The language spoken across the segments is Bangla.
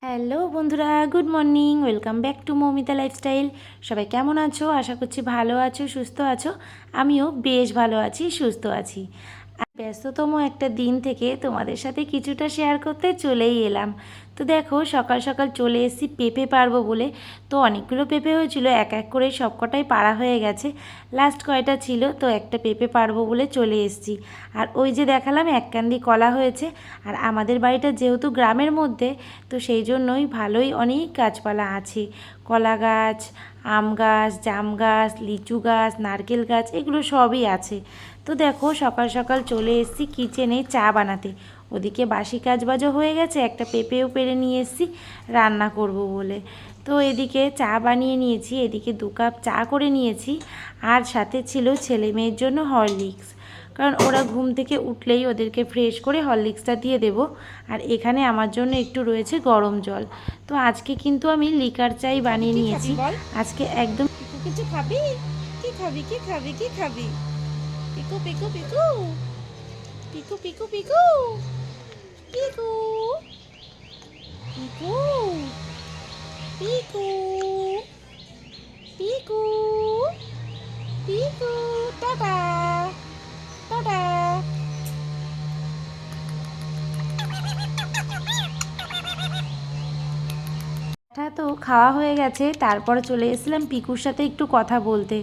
হ্যালো বন্ধুরা, good morning. Welcome back to Moumita lifestyle. সবাই কেমন আছো? আশা করছি ভালো আছো, সুস্থ আছো। আমিও বেশ ভালো আছি, সুস্থ আছি। আর ব্যস্ততম একটা দিন থেকে তোমাদের সাথে কিছুটা শেয়ার করতে চলেই এলাম। তো দেখো, সকাল সকাল চলে এসেছি পেঁপে পারবো বলে। তো অনেকগুলো পেঁপে হয়েছিল, এক এক করে সবকটাই পাড়া হয়ে গেছে। লাস্ট কয়টা ছিল, তো একটা পেঁপে পারবো বলে চলে এসেছি। আর ওই যে দেখালাম এক কান্দি কলা হয়েছে। আর আমাদের বাড়িটা যেহেতু গ্রামের মধ্যে, তো সেই জন্যই ভালোই অনেক গাছপালা আছে। কলা গাছ, আম গাছ, জাম গাছ, লিচু গাছ, নারকেল গাছ, এগুলো সবই আছে। তো দেখো, সকাল সকাল চলে এসেছি কিচেনে চা বানাতে। ওদিকে বাসি কাজবাজও হয়ে গেছে, একটা পেঁপেও পেরে নিয়ে এসেছি রান্না করব বলে। তো এদিকে চা বানিয়ে নিয়েছি, এদিকে 2 কাপ চা করে নিয়েছি। আর সাথে ছিল ছেলে মেয়ের জন্য হরলিক্স, কারণ ওরা ঘুম থেকে উঠলেই ওদেরকে ফ্রেশ করে হরলিক্সটা দিয়ে দেব। আর এখানে আমার জন্য একটু রয়েছে গরম জল। তো আজকে কিন্তু আমি লিকার চাই বানিয়ে নিয়েছি। আজকে একদম কিছু খাবি? কি খাবি? কি খাবি? কি খাবি? Piku Piku Piku Piku Piku Piku Piku Piku Piku Piku Piku tata tata. তো খাওয়া হয়ে গেছে, তারপরে চলে এসেছিলাম পিকুর সাথে একটু কথা বলতে।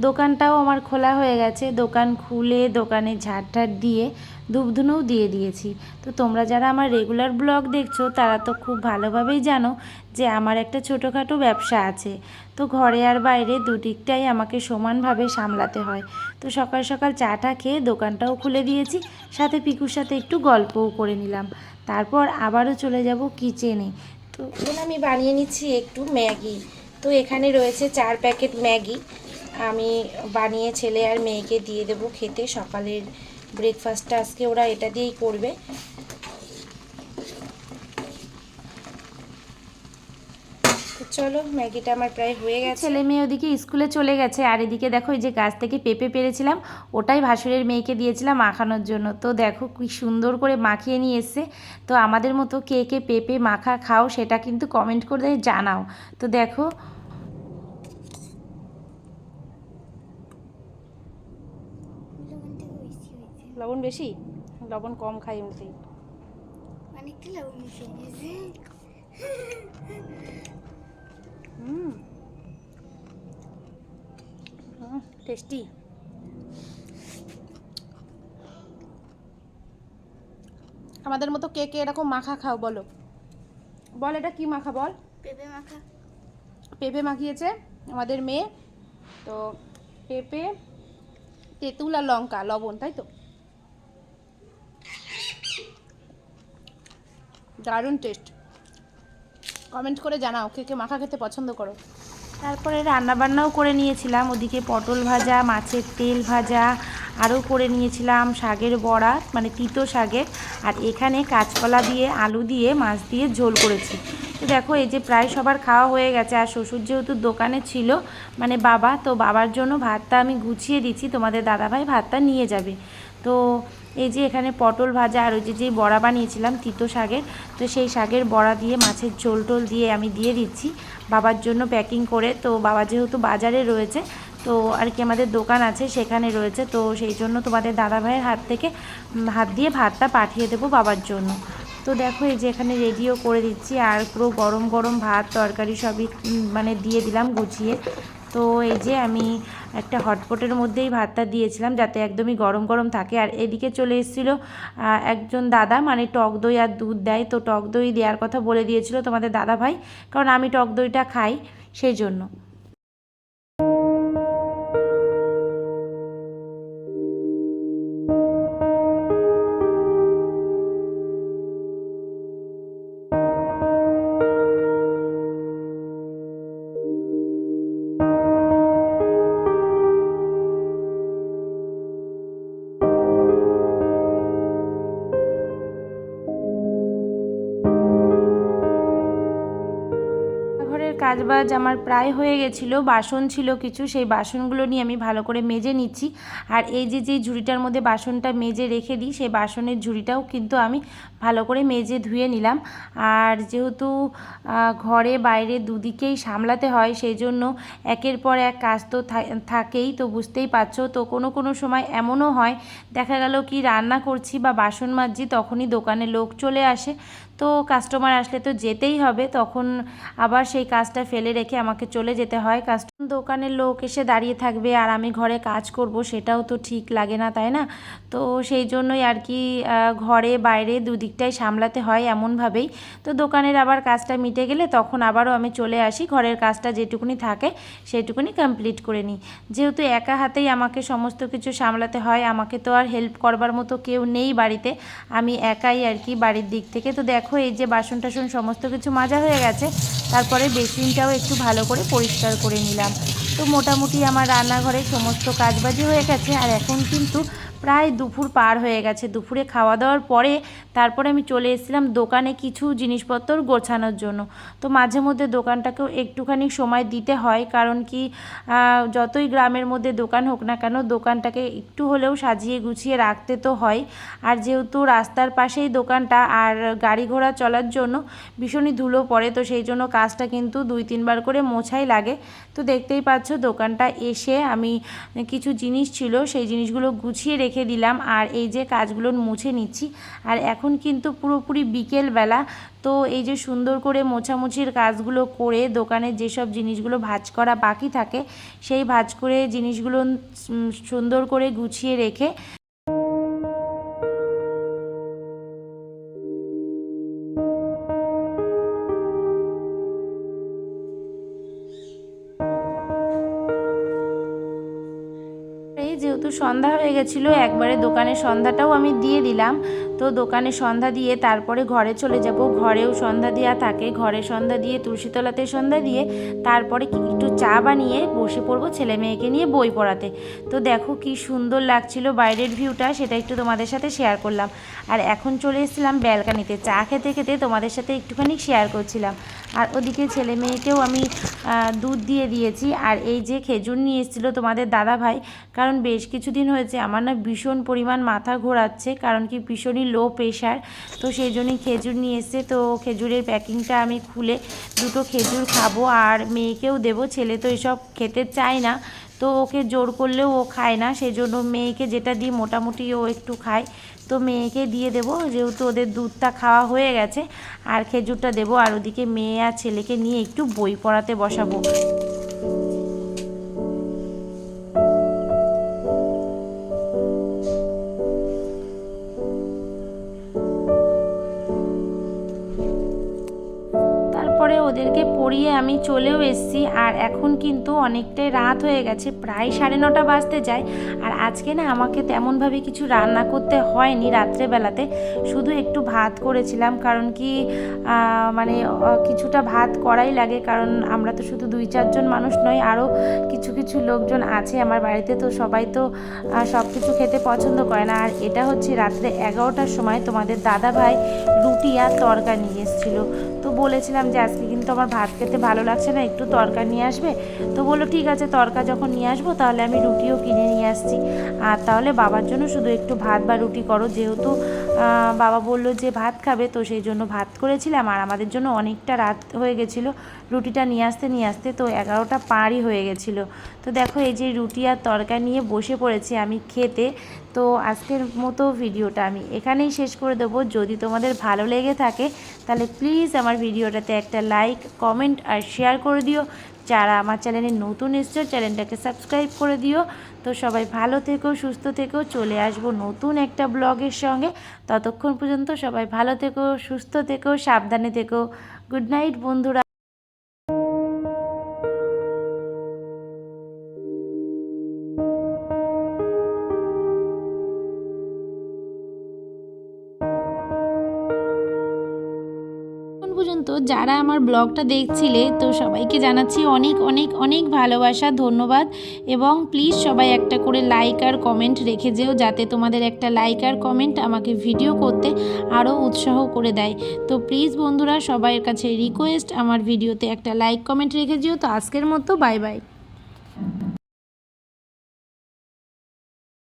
দোকানটাও আমার খোলা হয়ে গেছে, দোকান খুলে দোকানে ঝাড় দিয়ে ধূপধুনোও দিয়ে দিয়েছি। তো তোমরা যারা আমার রেগুলার ব্লগ দেখছো তারা তো খুব ভালোভাবেই জানো যে আমার একটা ছোটোখাটো ব্যবসা আছে। তো ঘরে আর বাইরে দুদিকটাই আমাকে সমানভাবে সামলাতে হয়। তো সকাল সকাল চাটা খেয়ে দোকানটাও খুলে দিয়েছি, সাথে পিকুর সাথে একটু গল্পও করে নিলাম। তারপর আবারও চলে যাব কিচেনে। তো এখন আমি বানিয়ে নিচ্ছি একটু ম্যাগি। তো এখানে রয়েছে 4 প্যাকেট ম্যাগি। আমি বানিয়ে ছেলে আর মেয়েকে দিয়ে দেবো খেতে। সকালের ব্রেকফাস্টটা আজকে ওরা এটা দিয়েই করবে। তো চলো, ম্যাগিটা আমার প্রায় হয়ে গেছে। ছেলে মেয়ে ওদিকে স্কুলে চলে গেছে। আর এদিকে দেখো, এই যে গাছ থেকে পেঁপে পেরেছিলাম, ওটাই ভাসুরের মেয়েকে দিয়েছিলাম মাখানোর জন্য। তো দেখো কি সুন্দর করে মাখিয়ে নিয়ে এসছে। তো আমাদের মতো কে কে পেঁপে মাখা খাও সেটা কিন্তু কমেন্ট করে জানাও। তো দেখো, লবণ বেশি, লবণ কম খাই মুখে। অনেকটা লবণ মিশিয়ে গেছে। টেস্টি। আমাদের মতো কে কে এরকম মাখা খাও বলো। বল, এটা কি মাখা বল? পেঁপে মাখা। পেঁপে মাখিয়েছে আমাদের মেয়ে। তো পেঁপে, তেঁতুল আর লঙ্কা, লবণ, তাই তো। দারুণ টেস্ট। কমেন্ট করে জানাও কে কে মাখা খেতে পছন্দ করো। তারপরে রান্নাবান্নাও করে নিয়েছিলাম, ওদিকে পটল ভাজা, মাছের তেল ভাজা, আরও করে নিয়েছিলাম শাকের বড়া, মানে তিতো শাকের। আর এখানে কাঁচকলা দিয়ে, আলু দিয়ে, মাছ দিয়ে ঝোল করেছি। তো দেখো, এই যে প্রায় সবার খাওয়া হয়ে গেছে। আর শ্বশুর যেহেতু দোকানে ছিল, মানে বাবা, তো বাবার জন্য ভাতটা আমি গুছিয়ে দিচ্ছি, তোমাদের দাদাভাই ভাতটা নিয়ে যাবে। তো এই যে এখানে পটল ভাজা আর ওই যে বড়া বানিয়েছিলাম তিতো শাকের, তো সেই শাকের বড়া দিয়ে মাছের ঝোল টোল দিয়ে আমি দিয়ে দিচ্ছি বাবার জন্য প্যাকিং করে। তো বাবা যেহেতু বাজারে রয়েছে, তো আর কি আমাদের দোকান আছে সেখানে রয়েছে, তো সেই জন্য তোমাদের দাদাভাইয়ের হাত দিয়ে ভাতটা পাঠিয়ে দেবো বাবার জন্য। তো দেখো, এই যে এখানে রেডিও করে দিচ্ছি। আর পুরো গরম গরম ভাত তরকারি সবই মানে দিয়ে দিলাম গুছিয়ে। তো এই যে আমি একটা হটপটের মধ্যেই ভাতটা দিয়েছিলাম যাতে একদমই গরম গরম থাকে। আর এদিকে চলে এসেছিলো একজন দাদা, মানে টক দই আর দুধ দেয়, তো টক দই দেওয়ার কথা বলে দিয়েছিল তোমাদের দাদা ভাই, কারণ আমি টক দইটা খাই সেই জন্য। কাজবাজ আমার প্রায় হয়ে গেছিলো, বাসন ছিল কিছু, সেই বাসনগুলো নিয়ে আমি ভালো করে মেজে নিচ্ছি। আর এই যে ঝুড়িটার মধ্যে বাসনটা মেজে রেখে দিই, সেই বাসনের ঝুড়িটাও কিন্তু আমি ভালো করে মেজে ধুয়ে নিলাম। আর যেহেতু ঘরে বাইরে দুদিকেই সামলাতে হয়, সেই জন্য একের পর এক কাজ তো থাকেই, তো বুঝতেই পারছো। তো কোনো সময় এমনও হয়, দেখা গেল কি রান্না করছি বা বাসন মাজছি, তখনই দোকানে লোক চলে আসে। তো কাস্টমার আসলে তো যেতেই হবে, তখন আবার সেই কাজটা ফেলে রেখে আমাকে চলে যেতে হয়। দোকানের লোক এসে দাঁড়িয়ে থাকবে আর আমি ঘরে কাজ করব, সেটাও তো ঠিক লাগে না, তাই না? তো সেই জন্যই আর কি ঘরে বাইরে দুদিকটাই সামলাতে হয় এমনভাবেই। তো দোকানের আবার কাজটা মিটে গেলে তখন আবারও আমি চলে আসি, ঘরের কাজটা যেটুকুনি থাকে সেইটুকুনি কমপ্লিট করে নিই। যেহেতু একা হাতেই আমাকে সমস্ত কিছু সামলাতে হয়, আমাকে তো আর হেল্প করবার মতো কেউ নেই বাড়িতে, আমি একাই আর কি বাড়ির দিক থেকে। তো দেখো এই যে বাসন টাসন সমস্ত কিছু মাজা হয়ে গেছে, তারপরে বেসিনটাও একটু ভালো করে পরিষ্কার করে নিলাম। তো মোটামুটি আমার রান্নাঘরে সমস্ত কাজবাজি হয়ে গেছে। আর এখন কিন্তু প্রায় দুপুর পার হয়ে গেছে। দুপুরে খাওয়া দাওয়ার পরে তারপরে আমি চলে এসেছিলাম দোকানে কিছু জিনিসপত্র গোছানোর জন্য। তো মাঝে মধ্যে দোকানটাকেও একটুখানি সময় দিতে হয়, কারণ কি যতই গ্রামের মধ্যে দোকান হোক না কেন, দোকানটাকে একটু হলেও সাজিয়ে গুছিয়ে রাখতে তো হয়। আর যেহেতু রাস্তার পাশেই দোকানটা, আর গাড়ি ঘোড়া চলার জন্য ভীষণই ধুলো পড়ে, তো সেই জন্য কাজটা কিন্তু 2-3 বার করে মোছাই লাগে। তো দেখতেই পাচ্ছ দোকানটা এসে আমি কিছু জিনিস ছিল সেই জিনিসগুলো গুছিয়ে রেখে দিলাম, আর এই যে কাজগুলো মুছে নিচ্ছি। আর এখন কিন্তু পুরোপুরি বিকেলবেলা, তো এই যে সুন্দর করে মোছামুছির কাজগুলো করে দোকানের যেসব জিনিসগুলো ভাঁজ করা বাকি থাকে, সেই ভাঁজ করে জিনিসগুলো সুন্দর করে গুছিয়ে রেখে যেহেতু সন্ধ্যা হয়ে গেছিলো, একবারে দোকানের সন্ধ্যাটাও আমি দিয়ে দিলাম। তো দোকানে সন্ধ্যা দিয়ে তারপরে ঘরে চলে যাব। ঘরেও সন্ধ্যা দেওয়া থাকে, ঘরে সন্ধ্যা দিয়ে তুলসীতলাতে সন্ধ্যা দিয়ে তারপরে একটু চা বানিয়ে বসে পড়বো ছেলে মেয়েকে নিয়ে বই পড়াতে। তো দেখো কি সুন্দর লাগছিল বাইরের ভিউটা, সেটা একটু তোমাদের সাথে শেয়ার করলাম। আর এখন চলে এসেছিলাম ব্যালকানিতে, চা খেতে খেতে তোমাদের সাথে একটুখানি শেয়ার করছিলাম। আর ওদিকে ছেলে মেয়েকেও আমি দুধ দিয়ে দিয়েছি। আর এই যে খেজুর নিয়ে এসেছিলো তোমাদের দাদা ভাই, কারণ বেশ কিছুদিন হয়েছে আমার না ভীষণ পরিমাণ মাথা ঘোরাচ্ছে, কারণ কি ভীষণই লো প্রেশার। তো সেই জন্যই খেজুর নিয়ে এসছে। তো খেজুরের প্যাকিংটা আমি খুলে দুটো খেজুর খাবো আর মেয়েকেও দেবো। ছেলে তো এসব খেতে চায় না, তো ওকে জোর করলেও ও খায় না, সেই জন্য মেয়েকে যেটা দিই মোটামুটি ও একটু খায়। তো মেয়েকে দিয়ে দেবো, যেহেতু ওদের দুধটা খাওয়া হয়ে গেছে, আর খেজুরটা দেবো। আর ওদিকে মেয়ে আর ছেলেকে নিয়ে একটু বই পড়াতে বসাবো। তারপরে ওদেরকে পড়িয়ে আমি চলেও এসেছি। আর এখন কিন্তু অনেকটাই রাত হয়ে গেছে, প্রায় 9:30 বাজতে যায়। আর আজকে না আমাকে তেমনভাবে কিছু রান্না করতে হয়নি রাত্রেবেলাতে, শুধু একটু ভাত করেছিলাম, কারণ কি মানে কিছুটা ভাত করাই লাগে, কারণ আমরা তো শুধু 2-4 জন মানুষ নয়, আরও কিছু কিছু লোকজন আছে আমার বাড়িতে। তো সবাই তো সব কিছু খেতে পছন্দ করে না। আর এটা হচ্ছে রাত্রে 11টার সময় তোমাদের দাদা ভাই রুটি আর তরকা নিয়ে এসেছিলো। তো বলেছিলাম যে আজকে কিন্তু আমার ভাত খেতে ভালো লাগছে না, একটু তরকা নিয়ে আসবে। তো বললো ঠিক আছে, তরকা যখন নিয়ে আসবো তাহলে আমি রুটিও কিনে নিয়ে আসছি, আর তাহলে বাবার জন্য শুধু একটু ভাত বা রুটি করো। যেহেতু বাবা বললো যে ভাত খাবে, তো সেই জন্য ভাত করেছিলাম। আর আমাদের জন্য অনেকটা রাত হয়ে গেছিলো রুটিটা নিয়ে আসতে, তো 11টা পারই হয়ে গেছিলো। তো দেখো এই যে রুটি আর তরকা নিয়ে বসে পড়েছি আমি খেতে। তো আজকের মতো ভিডিওটা আমি এখানেই শেষ করে দেবো। যদি তোমাদের ভালো লেগে থাকে তাহলে প্লিজ আমার ভিডিওটাতে একটা লাইক, কমেন্ট আর শেয়ার করে দিও। যারা আমার চ্যানেলে নতুন এসছো চ্যানেলটাকে সাবস্ক্রাইব করে দিও। তো সবাই ভালো থেকো, সুস্থ থেকো, চলে আসবো নতুন একটা ব্লগের সঙ্গে। ততক্ষণ পর্যন্ত সবাই ভালো থেকো, সুস্থ থেকো, সাবধানে থেকো। গুড নাইট বন্ধুরা। বুঝে পর্যন্ত যারা আমার ব্লগটা দেখছিলে তো সবাইকে জানাচ্ছি অনেক অনেক অনেক ভালোবাসা, ধন্যবাদ। এবং প্লিজ সবাই একটা করে লাইক আর কমেন্ট রেখে যেও, যাতে তোমাদের একটা লাইক আর কমেন্ট আমাকে ভিডিও করতে আরও উৎসাহ করে দেয়। তো প্লিজ বন্ধুরা, সবাইয়ের কাছে রিকোয়েস্ট, আমার ভিডিওতে একটা লাইক কমেন্ট রেখে যেও। তো আজকের মতো বাই বাই।